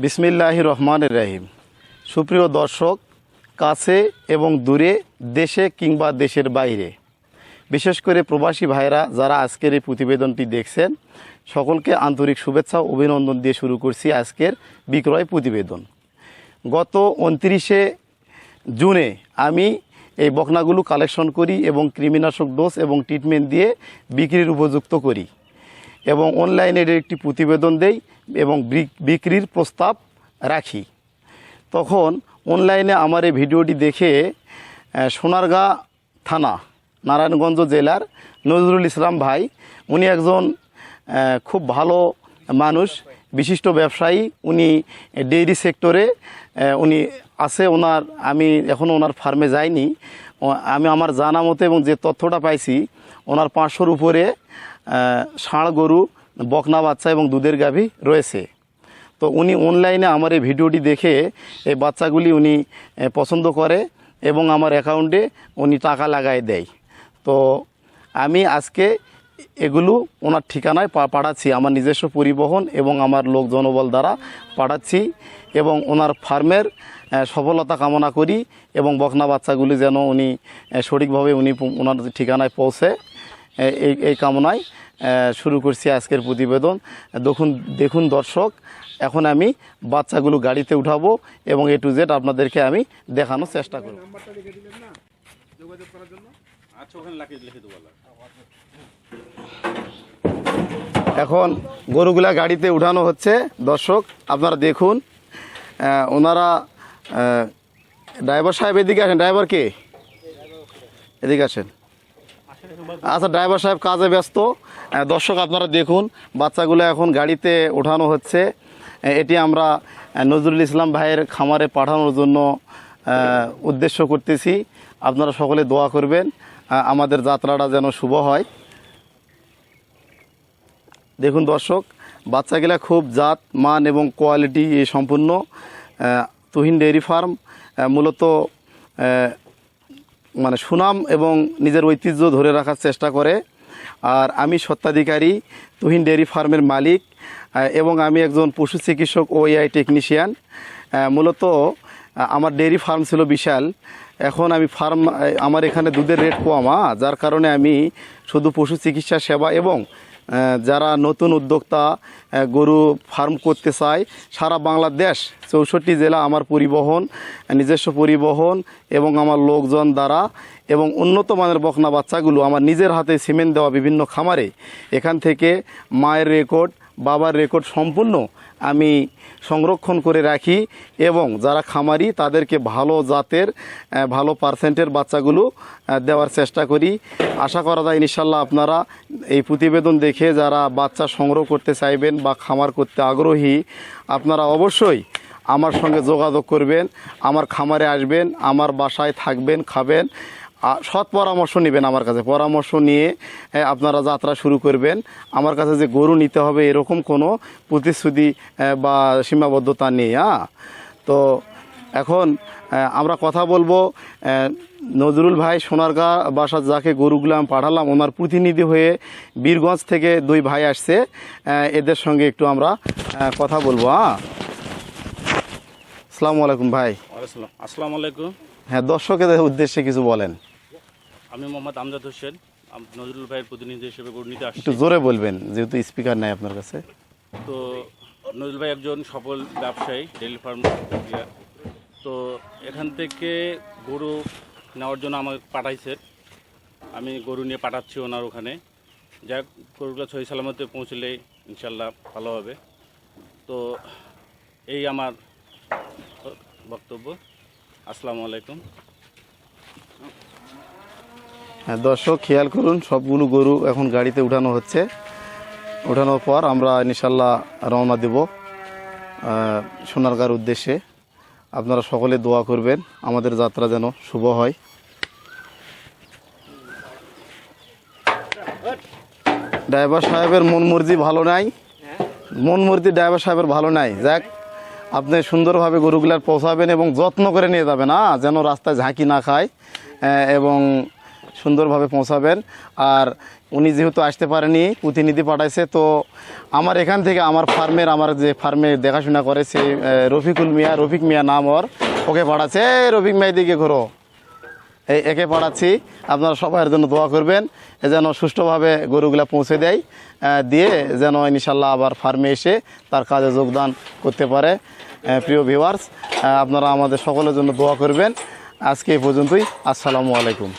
বিসমিল্লাহির রহমানির রহিম। সুপ্রিয় দর্শক, কাছে এবং দূরে, দেশে কিংবা দেশের বাইরে, বিশেষ করে প্রবাসী ভাইরা যারা আজকের এই প্রতিবেদনটি দেখছেন, সকলকে আন্তরিক শুভেচ্ছা ও অভিনন্দন দিয়ে শুরু করছি আজকের বিক্রয় প্রতিবেদন। গত 29শে জুনে আমি এই বকনাগুলো কালেকশন করি এবং কৃমিনাশক ডোজ এবং ট্রিটমেন্ট দিয়ে বিক্রির উপযুক্ত করি এবং অনলাইনের একটি প্রতিবেদন দেই এবং বিক্রির প্রস্তাব রাখি। তখন অনলাইনে আমার এই ভিডিওটি দেখে সোনারগাঁ থানা, নারায়ণগঞ্জ জেলার নজরুল ইসলাম ভাই, উনি একজন খুব ভালো মানুষ, বিশিষ্ট ব্যবসায়ী। উনি ডেইরি সেক্টরে উনি আছে। আমি এখনও ওনার ফার্মে যাইনি। আমি আমার জানা মতে এবং যে তথ্যটা পাইছি, ওনার 500-র উপরে ষাঁড় গরু, বকনা বাচ্চা এবং দুধের গাভী রয়েছে। তো উনি অনলাইনে আমার এই ভিডিওটি দেখে এই বাচ্চাগুলি উনি পছন্দ করে এবং আমার অ্যাকাউন্টে উনি টাকা লাগায় দেয়। তো আমি আজকে এগুলো ওনার ঠিকানায় পাঠাচ্ছি, আমার নিজস্ব পরিবহন এবং আমার লোক জনবল দ্বারা পাঠাচ্ছি এবং ওনার ফার্মের সফলতা কামনা করি এবং বকনা বাচ্চাগুলি যেন উনি সঠিকভাবে ওনার ঠিকানায় পৌঁছে, এই কামনায় শুরু করছি আজকের প্রতিবেদন। দেখুন দর্শক, এখন আমি বাচ্চাগুলো গাড়িতে উঠাবো এবং A to Z আপনাদেরকে আমি দেখানোর চেষ্টা করব। এখন গরুগুলা গাড়িতে উঠানো হচ্ছে। দর্শক আপনারা দেখুন, ওনারা ড্রাইভার সাহেব এদিকে আসেন। ড্রাইভার কে? এদিকে আসেন। আচ্ছা, ড্রাইভার সাহেব কাজে ব্যস্ত। দর্শক আপনারা দেখুন, বাচ্চাগুলো এখন গাড়িতে ওঠানো হচ্ছে। এটি আমরা নজরুল ইসলাম ভাইয়ের খামারে পাঠানোর জন্য উদ্দেশ্য করতেছি। আপনারা সকলে দোয়া করবেন আমাদের যাত্রাটা যেন শুভ হয়। দেখুন দর্শক, বাচ্চাগুলা খুব জাত মান এবং কোয়ালিটি সম্পূর্ণ। তুহিন ডেইরি ফার্ম মূলত মানে সুনাম এবং নিজের ঐতিহ্য ধরে রাখার চেষ্টা করে। আর আমি স্বত্বাধিকারী, তুহিন ডেইরি ফার্মের মালিক এবং আমি একজন পশু চিকিৎসক ও AI টেকনিশিয়ান। মূলত আমার ডেইরি ফার্ম ছিল বিশাল। এখন আমি আমার এখানে দুধের রেট কম, যার কারণে আমি শুধু পশু চিকিৎসা সেবা এবং যারা নতুন উদ্যোক্তা গরু ফার্ম করতে চায়, সারা বাংলাদেশ 64 জেলা আমার পরিবহন, নিজস্ব পরিবহন এবং আমার লোকজন দ্বারা এবং উন্নত মানের বকনা বাচ্চাগুলো আমার নিজের হাতে সিমেন্ট দেওয়া বিভিন্ন খামারে, এখান থেকে মায়ের রেকর্ড, বাবার রেকর্ড সম্পূর্ণ আমি সংরক্ষণ করে রাখি এবং যারা খামারি তাদেরকে ভালো জাতের, ভালো পার্সেন্টের বাচ্চাগুলো দেওয়ার চেষ্টা করি। আশা করা যায় ইনশাল্লাহ আপনারা এই প্রতিবেদন দেখে যারা বাচ্চা সংগ্রহ করতে চাইবেন বা খামার করতে আগ্রহী, আপনারা অবশ্যই আমার সঙ্গে যোগাযোগ করবেন, আমার খামারে আসবেন, আমার বাসায় থাকবেন, খাবেন, সৎ পরামর্শ নেবেন। আমার কাছে পরামর্শ নিয়ে আপনারা যাত্রা শুরু করবেন। আমার কাছে যে গরু নিতে হবে এরকম কোনো প্রতিশ্রুতি বা সীমাবদ্ধতা নেই। তো এখন আমরা কথা বলবো নজরুল ভাই সোনারগাঁ বাসা, যাকে গরুগুলো আমি পাঠালাম, ওনার প্রতিনিধি হয়ে বীরগঞ্জ থেকে 2 ভাই আসছে। এদের সঙ্গে একটু আমরা কথা বলবো। আসসালামু আলাইকুম ভাই। আসসালামু আলাইকুম। হ্যাঁ, দর্শকের উদ্দেশ্যে কিছু বলেন। আমি মোহাম্মদ আমজাদ হোসেন, নজরুল ভাইয়ের প্রতিনিধি হিসেবে গরু নিতে আসছি। একটু জোরে বলবেন যেহেতু স্পিকার নাই আপনার কাছে। তো নজরুল ভাই একজন সফল ব্যবসায়ী, ডেইরি ফার্ম। তো এখান থেকে গরু নেওয়ার জন্য আমাকে পাঠাইছে, আমি গরু নিয়ে পাঠাচ্ছি ওনার ওখানে। যাক, গরুগুলো সহি সালামতে পৌঁছলে ইনশাল্লাহ ভালো হবে। তো এই আমার বক্তব্য। আসসালামু আলাইকুম। হ্যাঁ দর্শক, খেয়াল করুন, সবগুলো গরু এখন গাড়িতে উঠানো হচ্ছে। উঠানোর পর আমরা ইনশাল্লাহ রওনা দেব সোনারগাঁর উদ্দেশ্যে। আপনারা সকলে দোয়া করবেন আমাদের যাত্রা যেন শুভ হয়। ড্রাইভার সাহেবের মন মর্জি ভালো নাই, মন মর্জি ড্রাইভার সাহেবের ভালো নাই। যাক, আপনি সুন্দরভাবে গরুগুলার পৌঁছাবেন এবং যত্ন করে নিয়ে যাবেন, যেন রাস্তায় ঝাঁকি না খায় এবং সুন্দরভাবে পৌঁছাবেন। আর উনি যেহেতু আসতে পারেনি, প্রতিনিধি পাঠাইছে, তো আমার এখান থেকে আমার যে ফার্মে দেখাশোনা করেছে রফিক মিয়া নাম ওকে পাঠাচ্ছে। রফিক মিয়া দিকে ঘোরো, একে পাঠাচ্ছি। আপনারা সবার জন্য দোয়া করবেন যেন সুষ্ঠুভাবে গরুগুলা পৌঁছে দেয়, দিয়ে যেন ইনশাল্লাহ আবার ফার্মে এসে তার কাজে যোগদান করতে পারে। প্রিয় ভিউয়ার্স, আপনারা আমাদের সকলের জন্য দোয়া করবেন। আজকে এই পর্যন্তই। আসসালামু আলাইকুম।